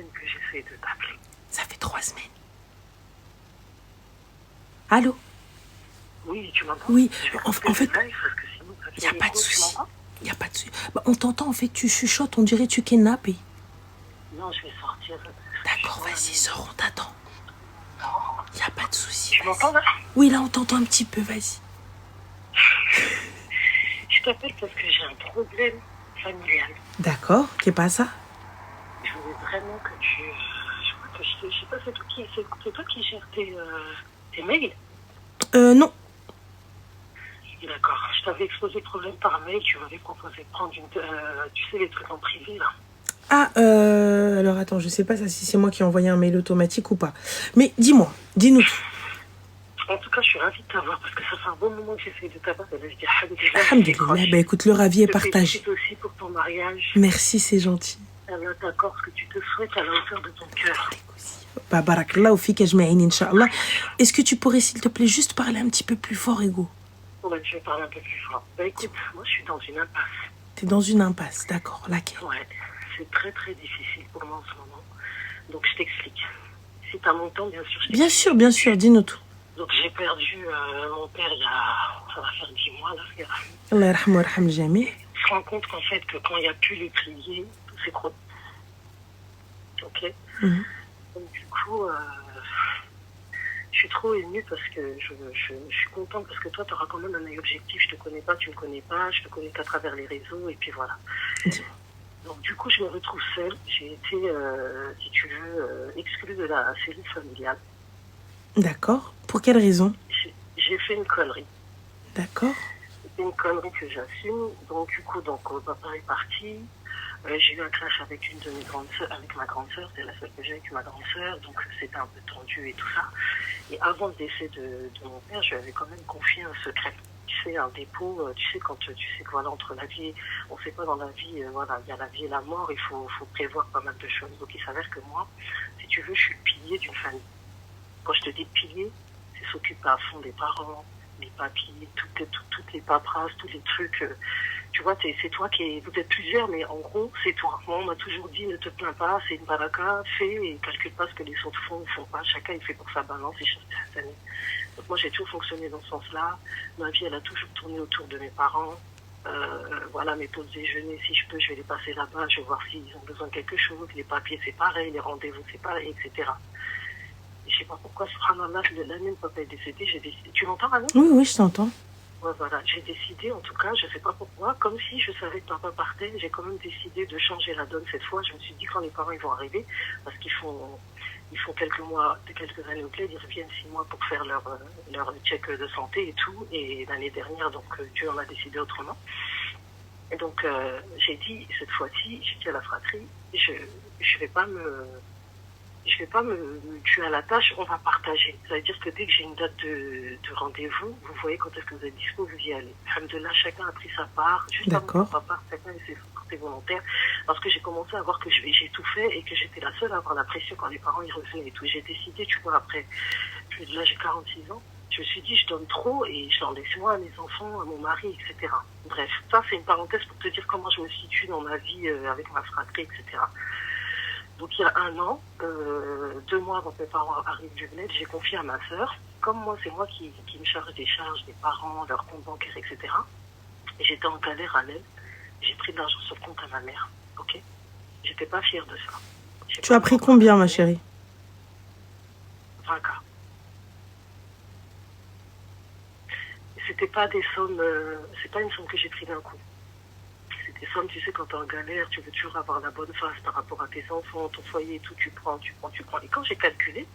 semaines que j'essaie de t'appeler. Ça fait 3 semaines. Allô? Oui, tu m'entends? Oui, Je vais en couper fait, le live parce que sinon ça il fait n'y a pas de écho, tu souci. m'entends? Il n'y a pas de souci. Bah, on t'entend, en fait, tu chuchotes, on dirait tu kidnappes. Non, je vais sortir. D'accord, vas-y, sors, on t'attend. Non. Il n'y a pas de souci. Tu m'entends là? Oui, là, on t'entend un petit peu, vas-y. Je t'appelle parce que j'ai un problème familial. D'accord, qu'est pas ça? Je voulais vraiment que tu... Je sais pas, c'est toi qui gères tes mails? Non. D'accord. Je t'avais exposé le problème par mail. Tu m'avais proposé de prendre tu sais, les trucs en privé, là. Ah, alors attends, je sais pas ça, si c'est moi qui ai envoyé un mail automatique ou pas. Mais dis-moi, dis-nous tout. En tout cas, je suis ravie de t'avoir parce que ça fait un bon moment que j'essaie de t'avoir. Et là, je dis Alhamdulillah, bah écoute, le ravi est partagé. Je te félicite aussi pour ton mariage. Merci, c'est gentil. Allah t'accorde ce que tu te souhaites à la hauteur de ton cœur. Bah, barakallah, fik ajma'in, Inch'Allah. Est-ce que tu pourrais, s'il te plaît, juste parler un petit peu plus fort, Ego? Ouais, je vais parler un peu plus fort. Bah écoute, moi, je suis dans une impasse. T'es dans une impasse, d'accord, laquelle? Ouais, c'est très très difficile pour moi en ce moment. Donc, je t'explique. Si t'as mon temps, bien sûr, je t'explique. Bien sûr, dis-nous tout. Donc, j'ai perdu mon père ça va faire 10 mois, là. Allah yarhamou wa yarham al-jami'. Je me rends compte qu'en fait, que quand il n'y a plus les piliers, c'est trop. Ok. Donc, du coup, je suis trop émue parce que je suis contente parce que toi, tu auras quand même un œil objectif. Je te connais pas, tu me connais pas, je te connais qu'à travers les réseaux, et puis voilà. Donc, du coup, je me retrouve seule. J'ai été, si tu veux, exclue de la cellule familiale. D'accord. Pour quelle raison? J'ai fait une connerie. D'accord. C'est une connerie que j'assume. Donc, du coup, papa est parti. J'ai eu un clash avec une de mes grandes sœurs, avec ma grande sœur. C'est la seule que j'ai avec ma grande sœur. Donc, c'était un peu tendu et tout ça. Et avant le décès de mon père, je lui avais quand même confié un secret. Tu sais, un dépôt, tu sais, quand tu sais que voilà, entre la vie, on ne sait pas dans la vie, voilà, il y a la vie et la mort, il faut prévoir pas mal de choses. Donc, il s'avère que moi, si tu veux, je suis le pilier d'une famille. Quand je te dis pilier, c'est s'occuper à fond des parents, les papiers, toutes les paperasses, tous les trucs. Tu vois, c'est toi vous êtes plusieurs, mais en gros, c'est toi. Moi, on m'a toujours dit, ne te plains pas, c'est une baraka, fais et calcule pas ce que les autres font ou font pas. Chacun, il fait pour sa balance et sa famille. Donc moi, j'ai toujours fonctionné dans ce sens-là. Ma vie, elle a toujours tourné autour de mes parents. Voilà, mes pauses déjeuner, si je peux, je vais les passer là-bas, je vais voir s'ils ont besoin de quelque chose. Les papiers, c'est pareil, les rendez-vous, c'est pareil, etc. Je sais pas pourquoi, subhanallah, l'année où papa est décédé, j'ai décidé. Tu m'entends, Anna? Oui, je t'entends. Ouais, voilà, j'ai décidé, en tout cas, je sais pas pourquoi, comme si je savais que papa partait, j'ai quand même décidé de changer la donne cette fois. Je me suis dit, quand les parents ils vont arriver, parce qu'ils font quelques années au plaid, ils reviennent 6 mois pour faire leur check de santé et tout. Et l'année dernière, donc, Dieu en a décidé autrement. Et donc, j'ai dit, cette fois-ci, j'ai dit à la fratrie, je vais pas me tuer à la tâche, on va partager. Ça veut dire que dès que j'ai une date de rendez-vous, vous voyez quand est-ce que vous êtes dispo, vous y allez. Alhamdoulilah, chacun a pris sa part. Juste avant que papa parte, chacun a ses volontaires. Parce que j'ai commencé à voir que j'ai tout fait et que j'étais la seule à avoir la pression quand les parents y revenaient et tout. J'ai décidé, tu vois, après, là j'ai 46 ans, je me suis dit, je donne trop et je l'en laisse moi à mes enfants, à mon mari, etc. Bref, ça c'est une parenthèse pour te dire comment je me situe dans ma vie avec ma fratrie, etc. Donc il y a 1 an, 2 mois avant que mes parents arrivent du bled, j'ai confié à ma sœur. Comme moi, c'est moi qui me charge des charges des parents, leurs comptes bancaires, etc. Et j'étais en galère à l'aide. J'ai pris de l'argent sur le compte à ma mère. Ok. J'étais pas fière de ça. Tu as pris combien, ma chérie? 20K. C'était pas des sommes, c'est pas une somme que j'ai pris d'un coup. C'est des sommes, tu sais, quand t'es en galère, tu veux toujours avoir la bonne face par rapport à tes enfants, ton foyer et tout, tu prends. Et quand j'ai calculé,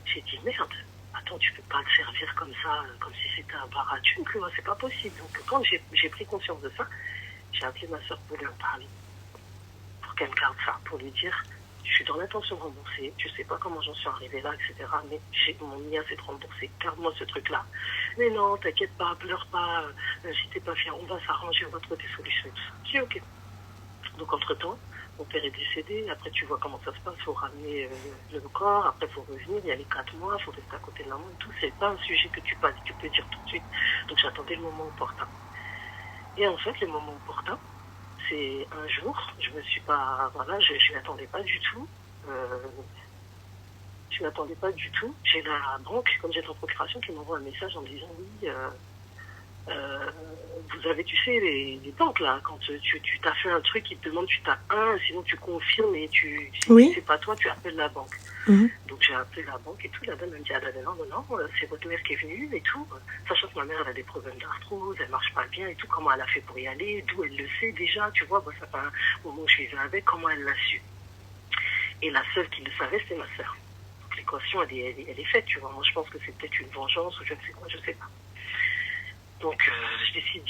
j'ai dit, merde, attends, tu peux pas te servir comme ça, comme si c'était un bar à thunes, tu vois, c'est pas possible. Donc quand j'ai pris conscience de ça, j'ai appelé ma soeur pour lui en parler. Pour qu'elle me garde ça, pour lui dire, je suis dans l'intention de rembourser, je sais pas comment j'en suis arrivée là, etc. Mais mon IA c'est de rembourser, garde-moi ce truc-là. Mais non, t'inquiète pas, pleure pas, si t'es pas fière, on va s'arranger, on va trouver des solutions. Je dis ok. Donc entre-temps, mon père est décédé, après tu vois comment ça se passe, il faut ramener le corps, après il faut revenir, il y a les 4 mois, il faut rester à côté de la maman et tout. C'est pas un sujet que tu peux dire tout de suite. Donc j'attendais le moment opportun. Et en fait, le moment opportun, c'est un jour, je me suis pas, voilà, je m'y attendais pas du tout. Je m'y attendais pas du tout. J'ai la banque, comme j'étais en procuration, qui m'envoie un message en me disant oui, vous avez, tu sais, les banques là, quand tu t'as fait un truc, ils te demandent, tu tapes un, sinon tu confirmes et si c'est pas toi, tu appelles la banque. Donc j'ai appelé la banque et tout, la dame me dit, ah ben non, c'est votre mère qui est venue et tout, sachant que ma mère elle a des problèmes d'arthrose, elle marche pas bien et tout, comment elle a fait pour y aller, d'où elle le sait déjà, tu vois, ça fait un moment où je vivais avec, comment elle l'a su. Et la seule qui le savait, c'était ma sœur. Donc l'équation elle est faite, tu vois, moi je pense que c'est peut-être une vengeance ou je ne sais quoi, je sais pas. Donc, je décide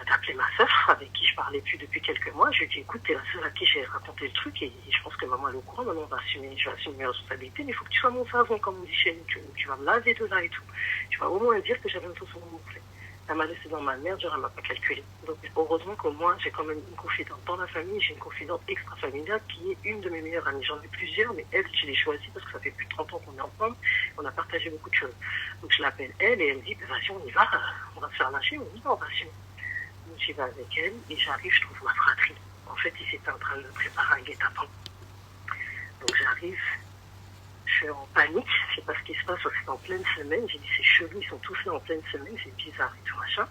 d'appeler ma sœur, avec qui je parlais plus depuis quelques mois. Je lui dis, écoute, t'es la seule à qui j'ai raconté le truc et je pense que maman elle est au courant. Maman je vais assumer mes responsabilités, mais il faut que tu sois mon savon, comme on dit chez nous. Tu vas me laver de là et tout. Tu vas au moins dire que j'avais un sauce gonflé. Elle m'a laissé dans ma merde, genre elle m'a pas calculé. Donc, heureusement que moi, j'ai quand même une confidente dans la famille. J'ai une confidente extra-familiale qui est une de mes meilleures amies. J'en ai plusieurs, mais elle, je l'ai choisie parce que ça fait plus de 30 ans qu'on est ensemble. On a partagé beaucoup de choses. Donc, je l'appelle elle et elle me dit, vas-y, on y va. On va se faire lâcher, on y va, on va assumer. Donc, j'y vais avec elle et j'arrive, je trouve ma fratrie. En fait, ils étaient en train de préparer un guet-apens. Donc, j'arrive. Je suis en panique, je sais pas ce qui se passe, c'est en pleine semaine, j'ai dit c'est chelou, ils sont tous là en pleine semaine, c'est bizarre et tout machin.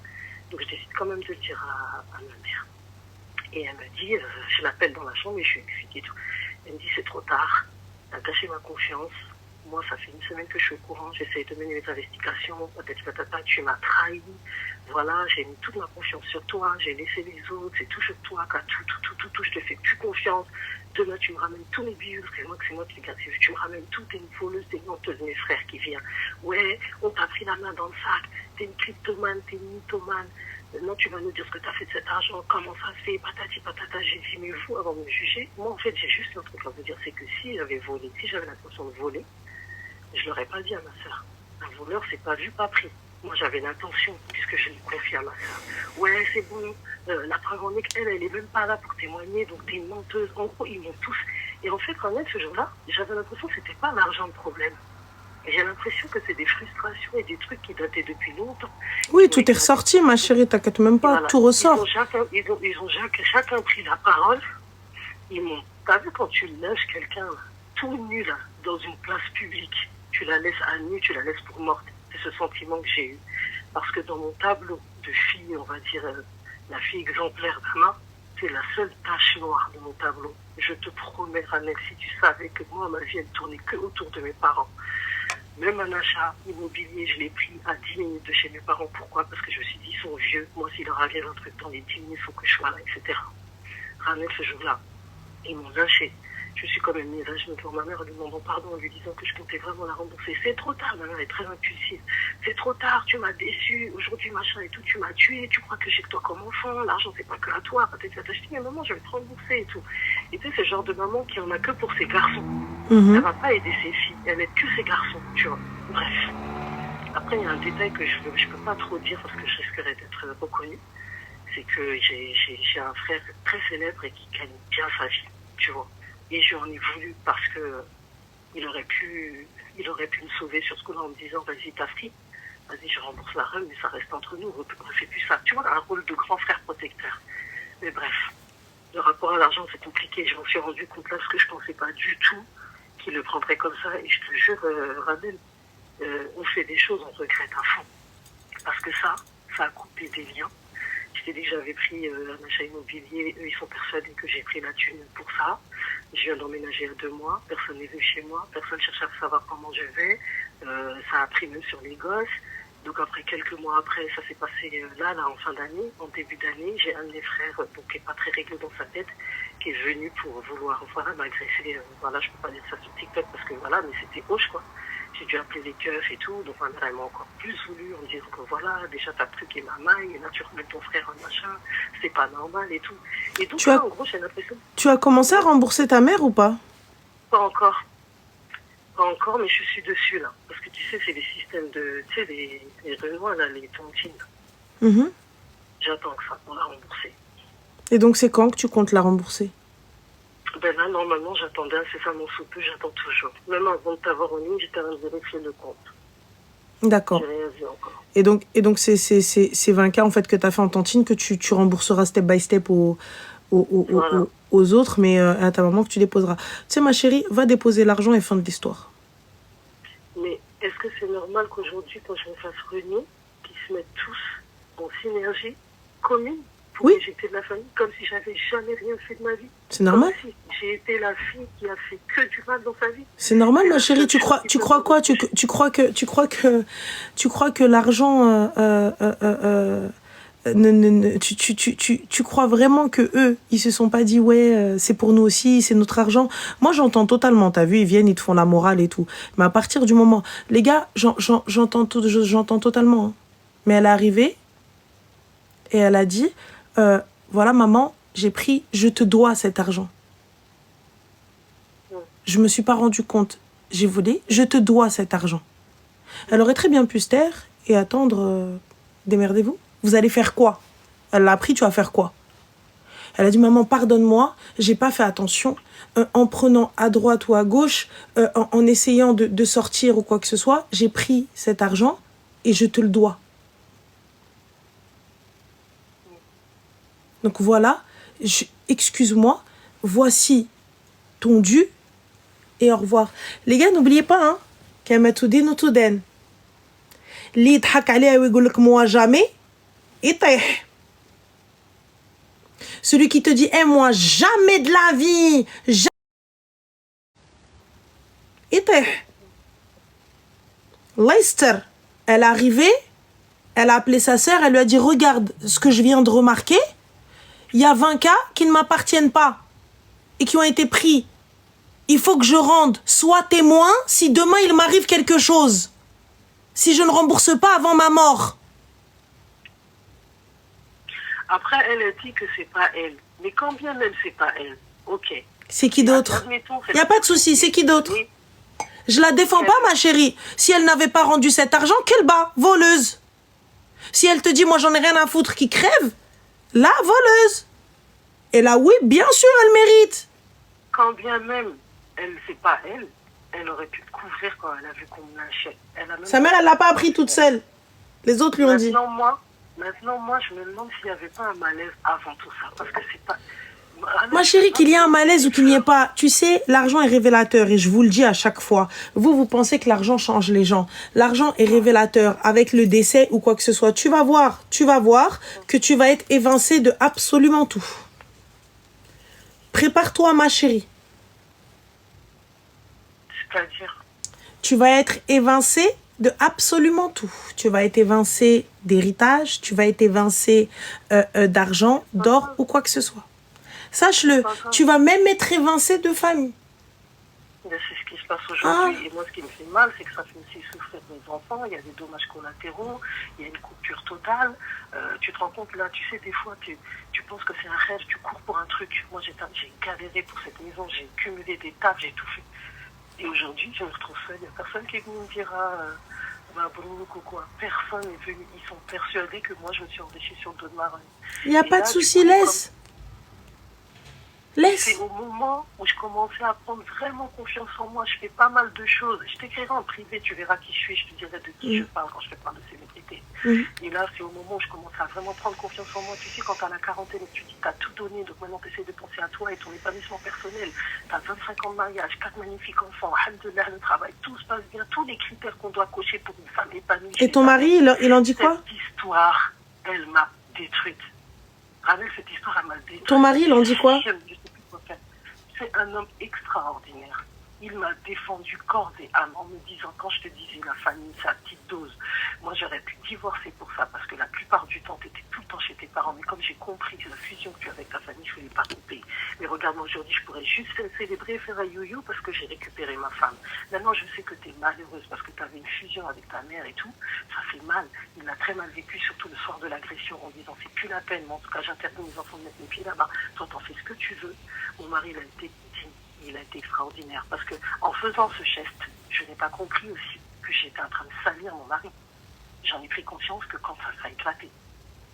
Donc je décide quand même de le dire à ma mère. Et elle me dit, je l'appelle dans la chambre et je suis expliquée et tout. Elle me dit c'est trop tard, t'as gâché ma confiance, moi ça fait une semaine que je suis au courant, j'essaie de mener mes investigations, patata, tu m'as trahi, voilà, j'ai mis toute ma confiance sur toi, j'ai laissé les autres, c'est tout sur toi, tout, je te fais plus confiance. Demain, tu me ramènes tous mes bijoux, parce que c'est moi qui les garde. Tu me ramènes tout, t'es une voleuse, t'es une menteuse, mes frères qui viennent. Ouais, on t'a pris la main dans le sac, t'es une cryptomane, t'es une mythomane. Maintenant, tu vas nous dire ce que t'as fait de cet argent, comment ça se fait, patati patata. J'ai dit, mais vous, avant de me juger, moi, en fait, j'ai juste un truc à vous dire, c'est que si j'avais volé, si j'avais l'intention de voler, je l'aurais pas dit à ma sœur. Un voleur, c'est pas vu, pas pris. Moi, j'avais l'intention, puisque je l'ai confié à ma sœur. Ouais, c'est bon, la preuve en est qu'elle, elle est même pas là pour témoigner, donc t'es une menteuse. En gros, ils m'ont tous. Et en fait, quand même, ce jour-là, j'avais l'impression que c'était pas l'argent le problème. Et j'ai l'impression que c'est des frustrations et des trucs qui dataient depuis longtemps. Oui, tout est ressorti, ma chérie, t'inquiète même pas, voilà. Tout ressort. Ils ont chacun pris la parole. Ils m'ont. T'as vu quand tu lâches quelqu'un tout nu là, dans une place publique, tu la laisses à nu, tu la laisses pour morte. C'est ce sentiment que j'ai eu. Parce que dans mon tableau de fille, on va dire, la fille exemplaire d'Anna, c'est la seule tache noire de mon tableau. Je te promets, Ranel, si tu savais que moi, ma vie, elle tournait que autour de mes parents. Même un achat immobilier, je l'ai pris à 10 minutes de chez mes parents. Pourquoi? Parce que je me suis dit, ils sont vieux. Moi, s'il leur arrive un truc dans les 10 minutes, il faut que je sois là, etc. Ranel, ce jour-là, ils m'ont lâché. Je suis quand même mise à genoux devant ma mère en lui demandant pardon, en lui disant que je comptais vraiment la rembourser. C'est trop tard, ma mère est très impulsive. C'est trop tard, tu m'as déçu, aujourd'hui machin et tout, tu m'as tué, tu crois que j'ai que toi comme enfant, l'argent c'est pas que à toi, peut-être que tu as acheté, mais maman, je vais te rembourser et tout. Et tu sais, c'est le genre de maman qui en a que pour ses garçons. Elle va pas aider ses filles, elle aide que ses garçons, tu vois. Bref. Après, il y a un détail que je peux pas trop dire parce que je risquerais d'être reconnue. C'est que j'ai un frère très célèbre et qui gagne bien sa vie, tu vois. Et je lui en ai voulu parce que il aurait pu me sauver sur ce coup-là en me disant vas-y t'as pris, vas-y je rembourse la run, mais ça reste entre nous, on ne fait plus ça. Tu vois, un rôle de grand frère protecteur. Mais bref, le rapport à l'argent c'est compliqué, je m'en suis rendu compte là parce que je pensais pas du tout qu'il le prendrait comme ça. Et je te jure, Radel, on fait des choses, on regrette à fond. Parce que ça a coupé des liens. Je t'ai dit que j'avais pris un achat immobilier, eux ils sont persuadés que j'ai pris la thune pour ça. Je viens d'emménager à 2 mois, personne n'est venu chez moi, personne ne cherche à savoir comment je vais, ça a pris même sur les gosses. Donc après quelques mois après, ça s'est passé là en fin d'année, en début d'année, j'ai un de mes frères, donc qui n'est pas très réglé dans sa tête, qui est venu pour vouloir, voilà, m'agresser, voilà, je peux pas dire ça sur TikTok parce que voilà, mais c'était hoche quoi. J'ai dû appeler les keufs et tout, donc ma mère elle m'a encore plus voulu en me disant que voilà, déjà t'as truc et ma maille, et là tu remets ton frère en machin, c'est pas normal et tout. Et donc là, en gros, j'ai l'impression... Tu as commencé à rembourser ta mère ou pas? Pas encore. Pas encore, mais je suis dessus là. Parce que tu sais, c'est les systèmes de... Tu sais, les Renois là, les tontines. J'attends que ça pour la rembourser. Et donc c'est quand que tu comptes la rembourser? Ben là, normalement, j'attendais incessamment sous peu, j'attends toujours. Même avant de t'avoir en ligne, j'étais en train de vérifier le compte. D'accord. J'ai rien vu encore. Et donc c'est 20K en fait que tu as fait en tontine que tu rembourseras step by step au Voilà. aux autres, mais à ta maman que tu déposeras. Tu sais, ma chérie, va déposer l'argent et fin de l'histoire. Mais est-ce que c'est normal qu'aujourd'hui, quand je me fasse réunion, qu'ils se mettent tous en synergie commune pour éjecter de la famille, comme si j'avais jamais rien fait de ma vie? C'est normal. Comme si j'ai été la fille qui a fait que du mal dans sa vie. C'est normal, ma chérie. Tu crois quoi? Tu crois que l'argent tu crois vraiment que eux, ils se sont pas dit ouais, c'est pour nous aussi, c'est notre argent. Moi, j'entends totalement. T'as vu, ils viennent, ils te font la morale et tout. Mais à partir du moment, les gars, j'entends totalement. Hein. Mais elle est arrivée et elle a dit, voilà maman, j'ai pris, je te dois cet argent. Je me suis pas rendu compte. J'ai volé, je te dois cet argent. Elle aurait très bien pu se taire et attendre. Démerdez-vous. Vous allez faire quoi? Elle l'a appris, tu vas faire quoi? Elle a dit, maman, pardonne-moi, j'ai pas fait attention. En prenant à droite ou à gauche, en essayant de sortir ou quoi que ce soit, j'ai pris cet argent et je te le dois. Donc voilà, excuse-moi, voici ton dû et au revoir. Les gars, n'oubliez pas, hein, qu'Amatoudin ou Touden. Li yidhak alayha wa yqul lak moi jamais. Celui qui te dit, moi, jamais de la vie. Leicester, elle est arrivée, elle a appelé sa sœur, elle lui a dit, regarde ce que je viens de remarquer. Il y a 20 cas qui ne m'appartiennent pas et qui ont été pris. Il faut que je rende. Sois témoin si demain il m'arrive quelque chose. Si je ne rembourse pas avant ma mort. Après, elle dit que c'est pas elle. Mais quand bien même c'est pas elle, ok. C'est qui d'autre? Il n'y a pas de souci, c'est qui d'autre? Oui. Je la défends pas, ma chérie. Si elle n'avait pas rendu cet argent, qu'elle bat, voleuse. Si elle te dit, moi j'en ai rien à foutre, qui crève, là, voleuse. Et là, oui, bien sûr, elle mérite. Quand bien même c'est pas elle, elle aurait pu couvrir quand elle a vu qu'on me lâchait. Sa mère, elle l'a pas appris toute seule. Les autres lui ont dit. Maintenant, moi, je me demande s'il n'y avait pas un malaise avant tout ça. Parce que c'est pas... Ma chérie, qu'il y ait un malaise ou qu'il n'y ait pas, tu sais, l'argent est révélateur et je vous le dis à chaque fois. Vous pensez que l'argent change les gens. L'argent est révélateur avec le décès ou quoi que ce soit. Tu vas voir que tu vas être évincé de absolument tout. Prépare-toi, ma chérie. C'est-à-dire? Tu vas être évincé de absolument tout. Tu vas être évincé d'héritage, tu vas être évincé d'argent, d'or ou quoi que ce soit. Sache-le, tu vas même être évincé de famille. C'est ce qui se passe aujourd'hui. Et moi, ce qui me fait mal, c'est que ça fait aussi souffrir mes enfants. Il y a des dommages collatéraux, il y a une coupure totale. Tu te rends compte, là, tu sais, des fois, tu penses que c'est un rêve, tu cours pour un truc. Moi, j'ai galéré pour cette maison, j'ai cumulé des tâches, j'ai tout fait. Et aujourd'hui, je me retrouve seule. Il n'y a personne qui est venu me dire Mabrouk ou quoi. Personne n'est venu. Ils sont persuadés que moi, je me suis enrichie sur le dos de ma reine. Il n'y a pas de souci, laisse. C'est au moment où je commençais à prendre vraiment confiance en moi. Je fais pas mal de choses. Je t'écrirai en privé, tu verras qui je suis. Je te dirai de qui je parle quand je fais part de célébrité. Et là, c'est au moment où je commence à vraiment prendre confiance en moi. Tu sais, quand t'as la quarantaine et que tu dis t'as tout donné, donc maintenant t'essaies de penser à toi et ton épanouissement personnel. T'as 25 ans de mariage, 4 magnifiques enfants, alhamdoulilah, le travail, tout se passe bien. Tous les critères qu'on doit cocher pour une femme épanouie. Et ton mari, il en dit quoi? Cette histoire, elle m'a détruite. Avec cette histoire, elle m'a détruite. Ton mari, il en dit quoi? C'est un homme extraordinaire. Il m'a défendu corps et âme en me disant, quand je te disais la famille, c'est à petite dose. Moi, j'aurais pu divorcer pour ça parce que la plupart du temps, tu étais tout le temps chez tes parents. Mais comme j'ai compris que la fusion que tu as avec ta famille, je ne voulais pas couper. Mais regarde-moi aujourd'hui, je pourrais juste célébrer et faire un yo-yo parce que j'ai récupéré ma femme. Maintenant, je sais que tu es malheureuse parce que tu avais une fusion avec ta mère et tout. Ça fait mal. Il l'a très mal vécu, surtout le soir de l'agression, en disant, c'est plus la peine. Mais en tout cas, j'interdis mes enfants de mettre mes pieds là-bas. Toi, t'en fais ce que tu veux. Mon mari, il a été extraordinaire parce que en faisant ce geste, je n'ai pas compris aussi que j'étais en train de salir mon mari. J'en ai pris conscience que quand ça sera éclaté,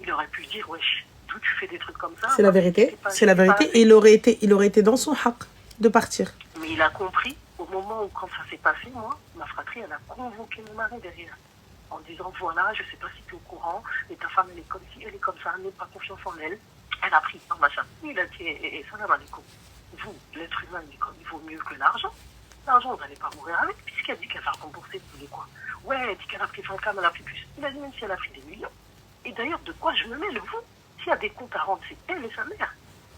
il aurait pu dire wesh, d'où tu fais des trucs comme ça? C'est la vérité, c'est la vérité. Et il aurait été dans son haq de partir. Mais il a compris au moment où quand ça s'est passé, moi, ma fratrie, elle a convoqué mon mari derrière en disant voilà, je sais pas si tu es au courant, mais ta femme elle est comme ci, elle est comme ça, n'aie pas confiance en elle. Elle a pris un machin. Il a dit, salam alaikum. Vous, l'être humain, il vaut mieux que l'argent. L'argent, vous n'allez pas mourir avec, puisqu'elle dit qu'elle va rembourser, vous voulez quoi? Ouais, elle dit qu'elle a pris 5 ans, elle a pris plus. Il a dit même si elle a pris des millions. Et d'ailleurs, de quoi je me mêle, vous? S'il y a des comptes à rendre, c'est elle et sa mère.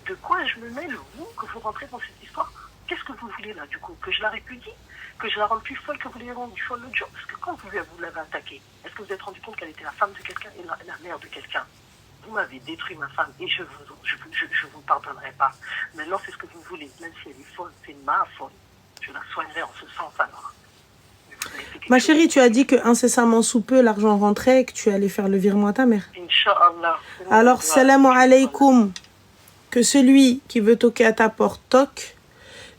De quoi je me mêle, vous, que vous rentrez dans cette histoire? Qu'est-ce que vous voulez là, du coup? Que je la répudie? Que je la rende plus folle que vous l'avez rendue folle l'autre jour? Parce que quand vous l'avez attaquée, est-ce que vous êtes rendu compte qu'elle était la femme de quelqu'un et la mère de quelqu'un? Vous m'avez détruit ma femme et je vous pardonnerai pas. Maintenant, c'est ce que vous voulez. Même si elle est folle, c'est ma folle. Je la soignerai en ce sens alors. Ma chérie, tu as dit que incessamment sous peu, l'argent rentrait et que tu allais faire le virement à ta mère. Inch'Allah. Alors, salam alaykoum. Que celui qui veut toquer à ta porte toque.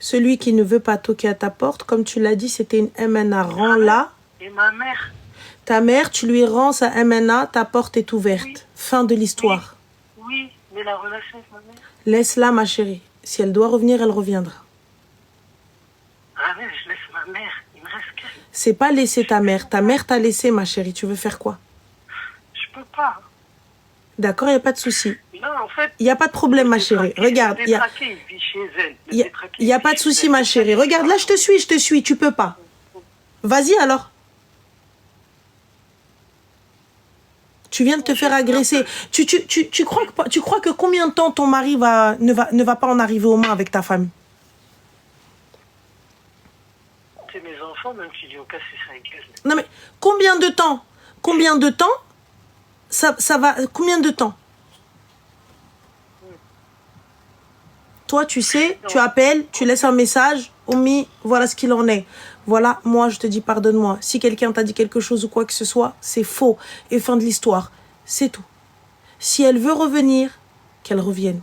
Celui qui ne veut pas toquer à ta porte, comme tu l'as dit, c'était une MNA, rends-la. Et ma mère? Ta mère, tu lui rends sa MNA, ta porte est ouverte. Oui. Fin de l'histoire. Oui, mais la relation avec ma mère? Laisse-la, ma chérie. Si elle doit revenir, elle reviendra. Ah mais je laisse ma mère, il me reste qu'elle. C'est pas laisser ta mère. Ta mère t'a laissé, ma chérie. Tu veux faire quoi? Je peux pas. D'accord, il n'y a pas de souci. Non, en fait... Il n'y a pas de problème, ma chérie. Regarde, il y a pas de souci, ma chérie. Regarde, là, je te suis. Tu peux pas. Vas-y, alors. Tu viens de te faire agresser. Tu crois que combien de temps ton mari ne va pas en arriver aux mains avec ta famille? C'est mes enfants, même qui lui ont cassé ça avec elle. Non, mais combien de temps? Ça va... Combien de temps? Toi, tu sais, tu appelles, tu laisses un message. Oumi, voilà ce qu'il en est. Voilà, moi, je te dis pardonne-moi. Si quelqu'un t'a dit quelque chose ou quoi que ce soit, c'est faux. Et fin de l'histoire. C'est tout. Si elle veut revenir, qu'elle revienne.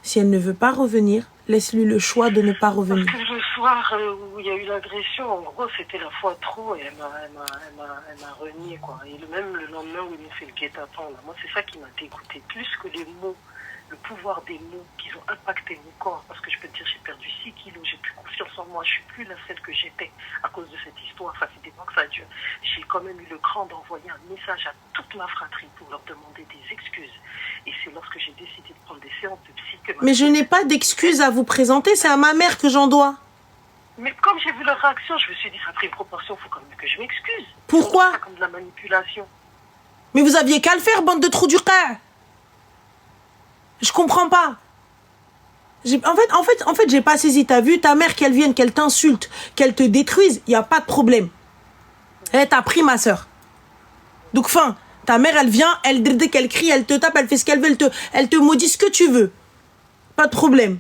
Si elle ne veut pas revenir, laisse-lui le choix de ne pas revenir. Parce que le soir où il y a eu l'agression, en gros, c'était la fois trop et elle m'a renié, quoi. Et même le lendemain où il m'a fait le guet-apens, moi, c'est ça qui m'a dégoûté. Plus que les mots, le pouvoir des mots qui ont impacté mon corps. Parce que je peux te dire, j'ai perdu 6 kilos, j'ai plus confiance en moi, je suis plus la celle que j'étais à cause de cette histoire. Ça fait des mois que ça dure. J'ai quand même eu le cran d'envoyer un message à toute ma fratrie pour leur demander des excuses. Et c'est lorsque j'ai décidé de prendre des séances de psy que... Mais je n'ai pas d'excuses à vous présenter, c'est à ma mère que j'en dois. Mais comme j'ai vu leur réaction, je me suis dit, ça a pris une proportion, il faut quand même que je m'excuse. Pourquoi? C'est comme de la manipulation. Mais vous aviez qu'à le faire, bande de trous du cœur. Je comprends pas. En fait, j'ai pas saisi. T'as vu ta mère, qu'elle vienne, qu'elle t'insulte, qu'elle te détruise, il n'y a pas de problème. Elle t'a pris, ma soeur. Donc, fin, ta mère, elle vient, dès qu'elle crie, elle te tape, elle fait ce qu'elle veut, elle te maudit ce que tu veux. Pas de problème.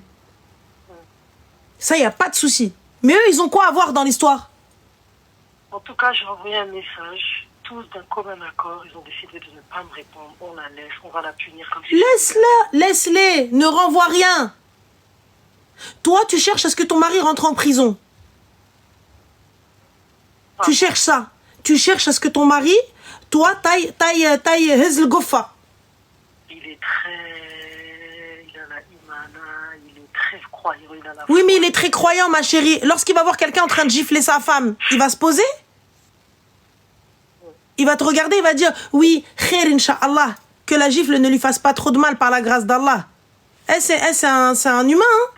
Ça, il n'y a pas de souci. Mais eux, ils ont quoi à voir dans l'histoire? En tout cas, j'ai envoyé un message. Tous d'un commun accord, ils ont décidé de ne pas me répondre. On la laisse, on va la punir comme si... Laisse-les, ne renvoie rien. Toi, tu cherches à ce que ton mari rentre en prison. Ah. Tu cherches ça. Tu cherches à ce que ton mari, toi, taille Hezl Goffa. Il est très... Il a la imana, il est très croyant. Il a la... Oui, mais il est très croyant, ma chérie. Lorsqu'il va voir quelqu'un en train de gifler sa femme, il va se poser? Il va te regarder, il va dire, oui, khair, incha'Allah, que la gifle ne lui fasse pas trop de mal par la grâce d'Allah. C'est un humain, hein?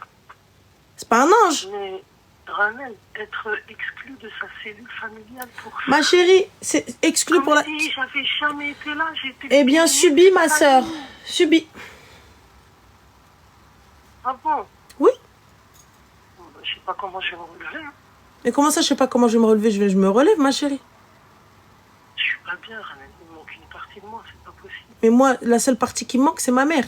C'est pas un ange. Mais, Ramel, être exclu de sa cellule familiale pour... Ma chérie, c'est exclu comme pour la... si j'avais jamais été là, j'étais... Eh bien, subis, ma sœur. Subis. Ah bon? Oui. Bon, ben, je sais pas comment je vais me relever. Hein. Mais comment ça, je sais pas comment je vais me relever? Je me relève, ma chérie. Je suis pas bien, Ramel. Il me manque une partie de moi, c'est pas possible. Mais moi, la seule partie qui me manque, c'est ma mère.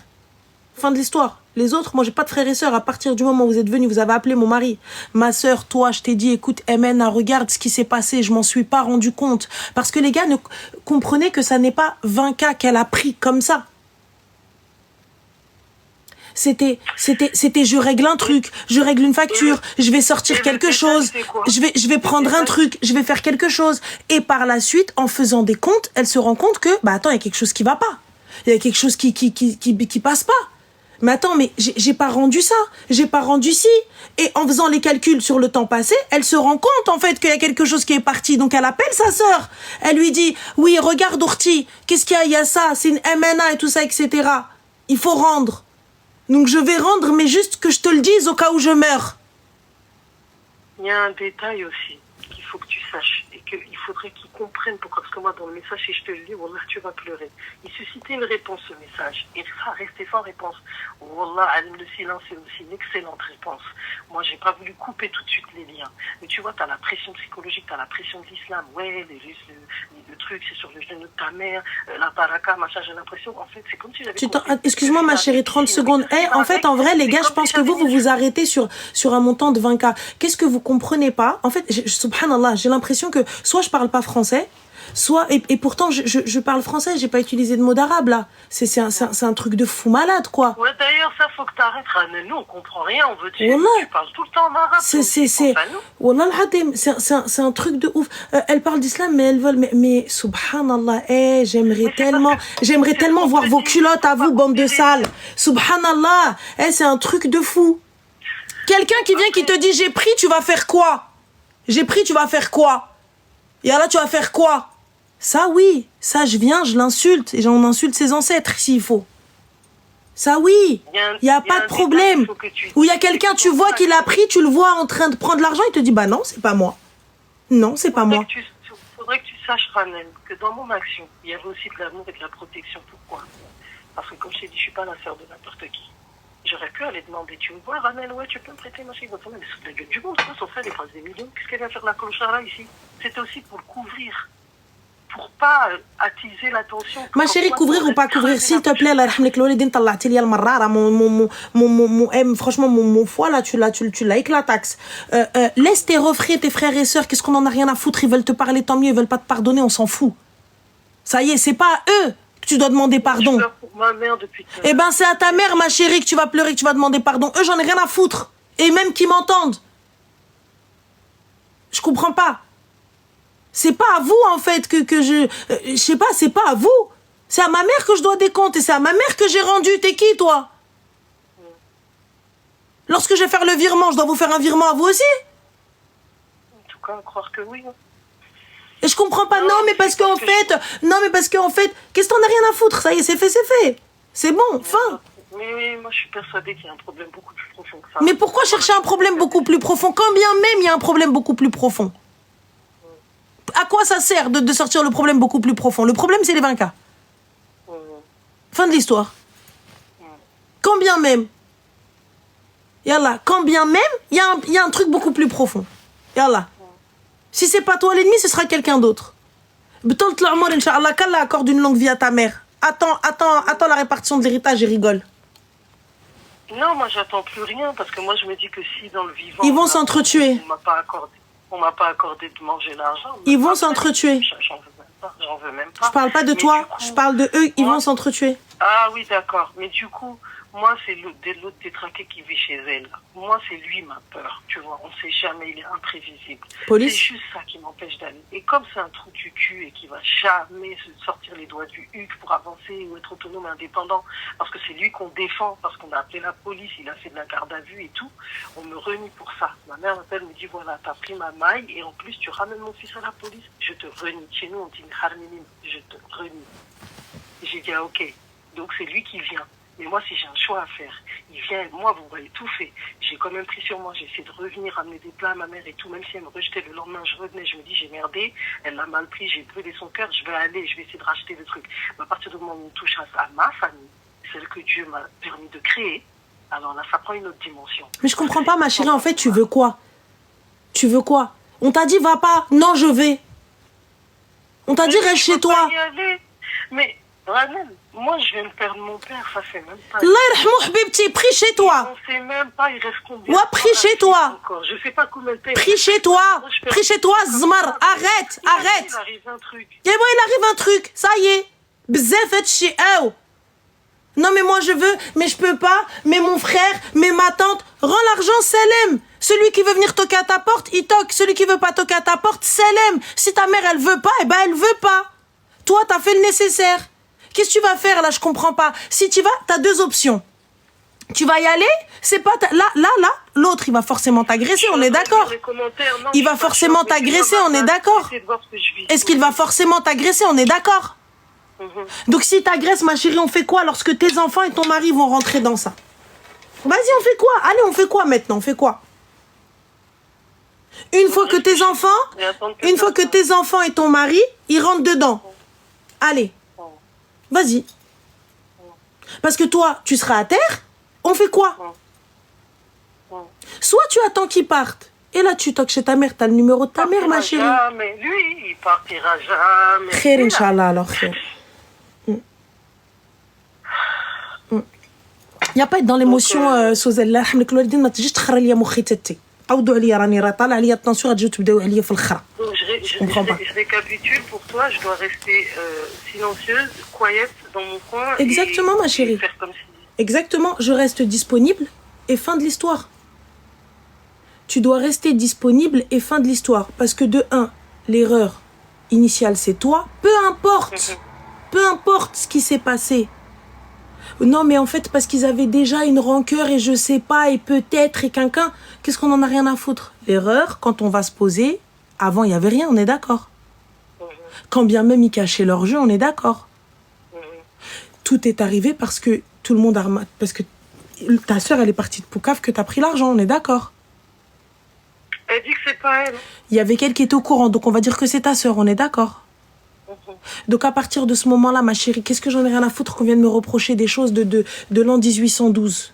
Fin de l'histoire. Les autres, moi, j'ai pas de frères et sœurs. À partir du moment où vous êtes venus, vous avez appelé mon mari. Ma sœur, toi, je t'ai dit, écoute, MN, regarde ce qui s'est passé. Je m'en suis pas rendu compte. Parce que les gars ne comprenaient que ça n'est pas 20 cas qu'elle a pris comme ça. C'était, je règle un truc, je règle une facture, je vais sortir quelque chose, je vais prendre un truc, je vais faire quelque chose. Et par la suite, en faisant des comptes, elle se rend compte que, bah attends, il y a quelque chose qui va pas. Il y a quelque chose qui passe pas. Mais attends, mais j'ai pas rendu ça, j'ai pas rendu ci. Et en faisant les calculs sur le temps passé, elle se rend compte en fait qu'il y a quelque chose qui est parti. Donc elle appelle sa sœur. Elle lui dit, oui, regarde Ourti, qu'est-ce qu'il y a? Il y a ça, c'est une MNA et tout ça, etc. Il faut rendre. Donc je vais rendre, mais juste que je te le dise au cas où je meurs. Il y a un détail aussi qu'il faut que tu saches et qu'il faudrait qu'ils comprennent pourquoi. Parce que moi, dans le message, si je te le dis, Wallah, tu vas pleurer. Il suscitait une réponse, ce message. Et ça restait sans réponse. Wallah, le silence est aussi une excellente réponse. Moi, j'ai pas voulu couper tout de suite les liens. Mais tu vois, tu as la pression psychologique, tu as la pression de l'islam. Ouais, le truc, c'est sur le genou de ta mère, la baraka, machin, j'ai l'impression. En fait, c'est comme si j'avais... Excuse-moi, ma chérie, 30 secondes. En fait, en vrai, les gars, je pense que vous vous arrêtez sur un montant de 20K. Qu'est-ce que vous comprenez pas? En fait, subhanallah, j'ai l'impression que soit je parle pas français, soit et pourtant je parle français, j'ai pas utilisé de mots d'arabe là. C'est un truc de fou malade quoi. Ouais, d'ailleurs ça faut que t'arrêtes. Nous on comprend rien, on veut dire tu parles tout le temps en arabe. Wallah al-hadim, c'est un truc de ouf. Elles parlent d'islam mais elles veulent mais subhanallah, j'aimerais tellement voir vos culottes à vous bande de sales. Subhanallah, c'est un truc de fou. Quelqu'un qui vient qui te dit j'ai pris, tu vas faire quoi? J'ai pris, tu vas faire quoi? Et là, tu vas faire quoi? Ça, oui. Ça, je viens, je l'insulte. Et on insulte ses ancêtres, s'il faut. Ça, oui. Il n'y a pas de problème. Ou il y a quelqu'un, tu vois qu'il a pris, tu le vois en train de prendre l'argent, il te dit, bah non, c'est pas moi. Non, c'est pas moi. Faudrait que tu saches, Ranel, que dans mon action, il y avait aussi de l'amour et de la protection. Pourquoi? Parce que comme je t'ai dit, je suis pas la sœur de n'importe qui. J'aurais pu aller demander, tu me vois, Ranel, ouais, tu peux me prêter ma chérie, mais sous la gueule du monde, quoi, son frère, il passe des millions. Qu'est-ce qu'elle vient faire la clochara ici? C'était aussi pour le couvrir. Pour pas attiser l'attention. Ma chérie, couvrir ou pas couvrir, s'il te plaît, franchement, mon foie, là, tu l'as éclataxe. Laisse tes refrains, tes frères et sœurs, qu'est-ce qu'on en a rien à foutre, ils veulent te parler, tant mieux, ils veulent pas te pardonner, on s'en fout. Ça y est, c'est pas à eux que tu dois demander pardon. Pour ma mère depuis eh ben, c'est à ta mère, ma chérie, que tu vas pleurer, que tu vas demander pardon. Eux, j'en ai rien à foutre. Et même qu'ils m'entendent. Je comprends pas. C'est pas à vous, en fait, que je sais pas, c'est pas à vous. C'est à ma mère que je dois des comptes et c'est à ma mère que j'ai rendu. T'es qui, toi? Lorsque je vais faire le virement, je dois vous faire un virement à vous aussi? En tout cas, croire que oui. Et je comprends pas. Non, mais parce qu'en fait, qu'est-ce que t'en as rien à foutre? Ça y est, c'est fait. C'est bon, fin. Mais moi, je suis persuadée qu'il y a un problème beaucoup plus profond que ça. Mais pourquoi chercher un problème beaucoup plus profond? Quand bien même il y a un problème beaucoup plus profond. À quoi ça sert de sortir le problème beaucoup plus profond? Le problème, c'est les 20K. Fin de l'histoire. Quand bien même, yallah, quand bien même, il y a un truc beaucoup plus profond. Yallah. Si c'est pas toi l'ennemi, ce sera quelqu'un d'autre. Inch'Allah, qu'Allah accorde une longue vie à ta mère. Attends la répartition de l'héritage et rigole. Non, moi j'attends plus rien parce que moi je me dis que si dans le vivant... Ils vont s'entretuer. On m'a pas accordé de manger l'argent. Ils vont s'entretuer. J'en veux même pas. Je parle pas de toi, je parle de eux, ils vont s'entretuer. Ah oui, d'accord. Mais du coup, moi, c'est l'autre détraqué qui vit chez elle. Moi, c'est lui ma peur. Tu vois, on sait jamais, il est imprévisible. Police. C'est juste ça qui m'empêche d'aller. Et comme c'est un trou du cul et qui va jamais se sortir les doigts du huc pour avancer ou être autonome, indépendant, parce que c'est lui qu'on défend, parce qu'on a appelé la police, il a fait de la garde à vue et tout, on me renie pour ça. Ma mère m'appelle, me dit, voilà, t'as pris ma maille et en plus, tu ramènes mon fils à la police. Je te renie. Chez nous, on dit, je te renie. Et j'ai dit, ah, ok. Donc c'est lui qui vient. Mais moi, si j'ai un choix à faire, il vient, moi, vous voyez tout fait. J'ai quand même pris sur moi, j'ai essayé de revenir, ramener des plats à ma mère et tout, même si elle me rejetait le lendemain, je revenais, je me dis, j'ai merdé, elle l'a mal pris, j'ai brûlé son cœur, je vais aller, je vais essayer de racheter le truc. Mais à partir du moment où on touche à ma famille, celle que Dieu m'a permis de créer, alors là, ça prend une autre dimension. Mais je comprends pas, ma chérie, en fait, tu veux quoi? Tu veux quoi? On t'a dit, va pas. Non, je vais. On t'a dit, reste chez toi. Mais, Ranel, moi, je viens de perdre mon père, ça fait même pas... Allah yarhamou, habibti, prie chez toi. On sait même pas, il reste combien... Ouais, prie chez toi. Je sais pas combien de temps... Prie chez toi. Prie chez toi, Zmar. Arrête. Il arrive un truc. Il arrive un truc. Ça y est. Bzef et chi. Non, mais moi, je veux, mais je peux pas. Mais mon frère, mais ma tante. Rends l'argent, Selem. Celui qui veut venir toquer à ta porte, il toque. Celui qui veut pas toquer à ta porte, Selem. Si ta mère, elle veut pas, eh ben, elle veut pas. Toi, t'as fait le nécessaire. Qu'est-ce que tu vas faire là? Je comprends pas. Si tu vas, t'as deux options. Tu vas y aller, c'est pas là, l'autre il va forcément t'agresser, on est d'accord. Il va forcément t'agresser, on est d'accord. Est-ce qu'il va forcément t'agresser, on est d'accord? Donc si t'agresses, ma chérie, on fait quoi lorsque tes enfants et ton mari vont rentrer dans ça? Vas-y, on fait quoi? Allez, on fait quoi maintenant? On fait quoi? Une fois que tes enfants et ton mari, ils rentrent dedans. Allez, vas-y. Parce que toi, tu seras à terre, on fait quoi? Soit tu attends qu'ils partent, et là tu toques chez ta mère, t'as le numéro de ta mère, ma chérie. Jamais. Lui, il partira jamais. Khair, Inch'Allah, alors khair. Il n'y a pas être dans l'émotion, Sozella. الحمد لله الوالدين ما تجيش تخرى ليا مخي تتي. عودوا عليا راني راه طالع عليا الطنسيون غتجيو تبداو عليا في الخرا. Je récapitule pour toi, je dois rester silencieuse, quiet dans mon coin. Exactement, ma chérie. Faire comme si... Exactement, je reste disponible et fin de l'histoire. Tu dois rester disponible et fin de l'histoire. Parce que de un, l'erreur initiale, c'est toi. Peu importe ce qui s'est passé. Non, mais en fait, parce qu'ils avaient déjà une rancœur et je sais pas, et peut-être, et quelqu'un, qu'est-ce qu'on en a rien à foutre? L'erreur, quand on va se poser, avant, il n'y avait rien, on est d'accord. Quand bien même ils cachaient leur jeu, on est d'accord. Tout est arrivé parce que tout le monde a remarqué, parce que ta sœur, elle est partie de Poucave, que tu as pris l'argent, on est d'accord. Elle dit que c'est pas elle. Il y avait quelqu'un qui était au courant, donc on va dire que c'est ta sœur, on est d'accord. Donc à partir de ce moment-là, ma chérie, qu'est-ce que j'en ai rien à foutre qu'on vienne me reprocher des choses de l'an 1812?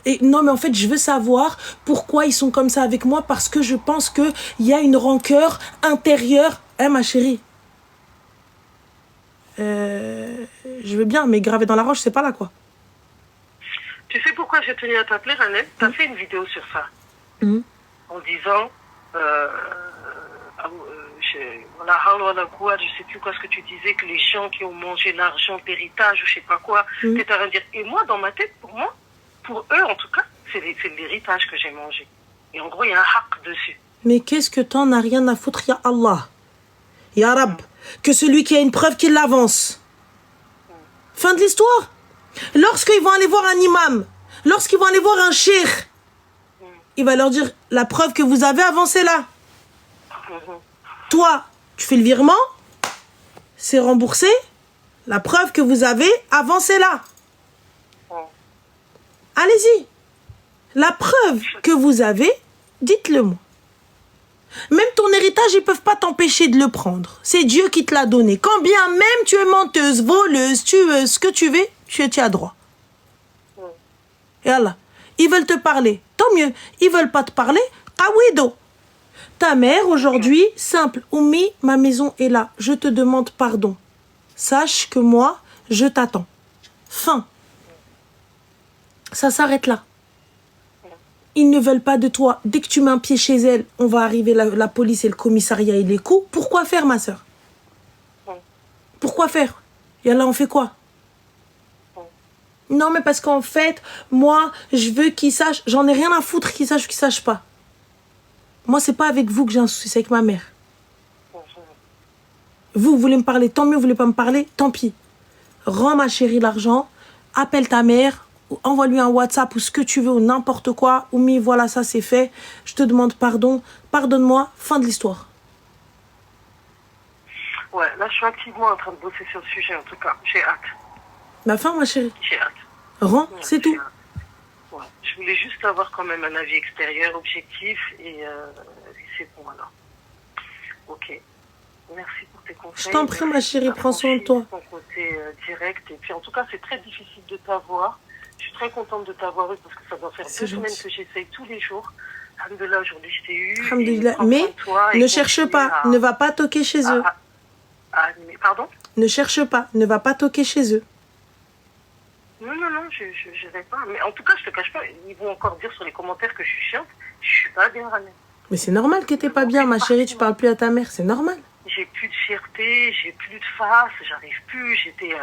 Et non, mais en fait, je veux savoir pourquoi ils sont comme ça avec moi, parce que je pense qu'il y a une rancœur intérieure. Hein, ma chérie? Je veux bien, mais gravé dans la roche, c'est pas là, quoi. Tu sais pourquoi j'ai tenu à t'appeler, Ranel? T'as fait une vidéo sur ça. En disant... je sais plus quoi ce que tu disais, que les gens qui ont mangé l'argent d'héritage ou je sais pas quoi, t'es à dire. Et moi, dans ma tête, pour eux en tout cas, c'est l'héritage que j'ai mangé. Et en gros, il y a un haq dessus. Mais qu'est-ce que t'en as rien à foutre, ya Allah, ya Rab, que celui qui a une preuve qu'il l'avance. Fin de l'histoire. Lorsqu'ils vont aller voir un imam, lorsqu'ils vont aller voir un cheikh, il va leur dire, la preuve que vous avez, avancez-la. Toi, tu fais le virement, c'est remboursé. La preuve que vous avez, avancez-la. Allez-y. La preuve que vous avez, dites-le moi. Même ton héritage, ils ne peuvent pas t'empêcher de le prendre. C'est Dieu qui te l'a donné. Quand bien même tu es menteuse, voleuse, tueuse, ce que tu veux, tu as droit. Et Allah, ils veulent te parler. Tant mieux. Ils ne veulent pas te parler. Qawido. Ta mère, aujourd'hui, simple. Oumi, ma maison est là. Je te demande pardon. Sache que moi, je t'attends. Fin. Ça s'arrête là. Ils ne veulent pas de toi. Dès que tu mets un pied chez elle, on va arriver la police et le commissariat et les coups. Pourquoi faire, ma soeur? Pourquoi faire? Et là, on fait quoi? Non, mais parce qu'en fait, moi, je veux qu'ils sachent. J'en ai rien à foutre qu'ils sachent ou qu'ils sachent pas. Moi, c'est pas avec vous que j'ai un souci, c'est avec ma mère. Vous voulez me parler, tant mieux. Vous voulez pas me parler, tant pis. Rends ma chérie l'argent, appelle ta mère, ou envoie-lui un WhatsApp ou ce que tu veux, ou n'importe quoi. Oumi, voilà, ça c'est fait. Je te demande pardon. Pardonne-moi. Fin de l'histoire. Ouais, là, je suis activement en train de bosser sur le sujet, en tout cas. J'ai hâte. Ma fin, ma chérie. J'ai hâte. Rends, c'est tout. Ouais. Je voulais juste avoir quand même un avis extérieur, objectif, et c'est bon alors. Ok. Merci pour tes conseils. Je t'en prie, ma chérie, prends soin de toi. Ton côté direct, et puis en tout cas, c'est très difficile de t'avoir. Je suis très contente de t'avoir eu parce que ça doit faire 2 semaines que j'essaye tous les jours. Alhamdoulilah, aujourd'hui je t'ai eu. Alhamdoulilah. Mais ne cherche pas, ne va pas toquer chez eux. Pardon? Ne cherche pas, ne va pas toquer chez eux. Non, je vais pas. Mais en tout cas, je te cache pas, ils vont encore dire sur les commentaires que je suis chiante. Je suis pas bien, Ranel. Mais c'est normal que t'es pas bien, ma chérie, tu parles plus à ta mère, c'est normal. J'ai plus de fierté, j'ai plus de face, j'arrive plus, j'étais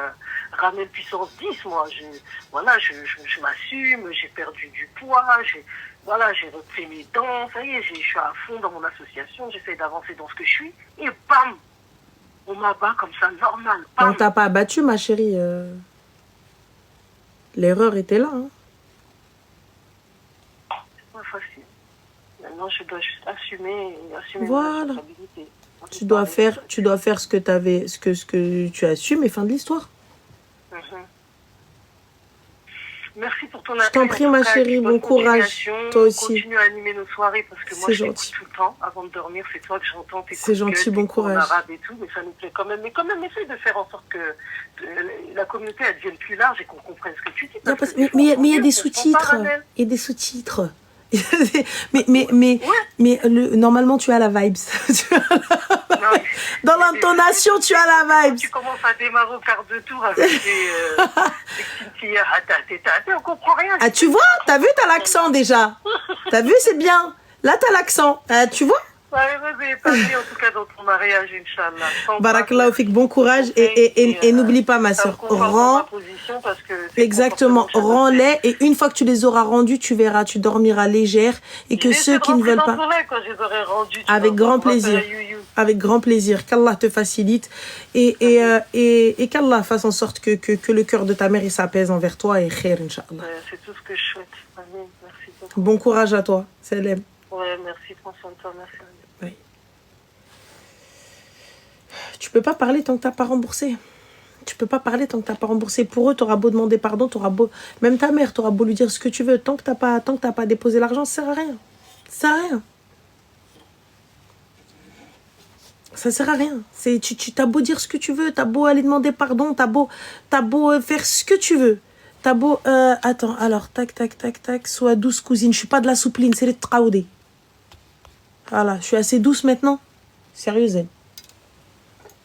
Ranel puissance 10, moi. Je m'assume, j'ai perdu du poids, j'ai repris mes dents, ça y est, je suis à fond dans mon association, j'essaie d'avancer dans ce que je suis, et bam, on m'abat comme ça, normal. Bam. On t'a pas abattu, ma chérie. L'erreur était là. Hein. C'est pas facile. Maintenant, je dois juste assumer voilà. ma responsabilité. Tu dois faire ce que ce que tu as su, mais fin de l'histoire. Merci pour ton Je t'en prie, ma chérie, bon courage. Toi aussi. Continue à animer nos soirées parce que moi, je t'écoute tout le temps. Avant de dormir, c'est toi que j'entends. C'est gentil, bon courage. En arabe et tout, mais ça nous plaît quand même. Mais quand même, essaye de faire en sorte que la communauté elle devienne plus large et qu'on comprenne ce que tu dis. Mais il y a des sous-titres. Il y a des sous-titres. mais normalement, tu as la vibes. Dans l'intonation, tu as la vibes. Tu commences à démarrer au quart de tour avec des petits on comprend rien. Ah, tu vois, t'as vu, t'as l'accent déjà. T'as vu, c'est bien. Là, t'as l'accent. Tu vois? Ouais, pas mis en tout cas dans ton mariage, Inch'Allah. Barakallahu fik, bon courage et n'oublie pas, ma soeur, rends. Exactement, rends-les et une fois que tu les auras rendus, tu verras, tu dormiras légère et que ceux qui ne veulent pas. Avec grand plaisir. Avec grand plaisir. Qu'Allah te facilite et qu'Allah fasse en sorte que le cœur de ta mère il s'apaise envers toi et khair, Inch'Allah. C'est tout ce que je souhaite. Amen. Merci beaucoup. Bon courage à toi. Salam. Ouais, merci. Prends soin de toi. Merci. Oui. Tu peux pas parler tant que t'as pas remboursé. Tu peux pas parler tant que t'as pas remboursé. Pour eux, t'auras beau demander pardon, même ta mère, t'auras beau lui dire ce que tu veux. Tant que t'as pas déposé l'argent, ça sert à rien. Ça sert à rien. Ça sert à rien. Tu t'as beau dire ce que tu veux, t'as beau aller demander pardon, t'as beau faire ce que tu veux. T'as beau... attends, alors, tac, sois douce, cousine. Je suis pas de la soupline, c'est les traoudés. Voilà, je suis assez douce maintenant. Sérieuse, elle.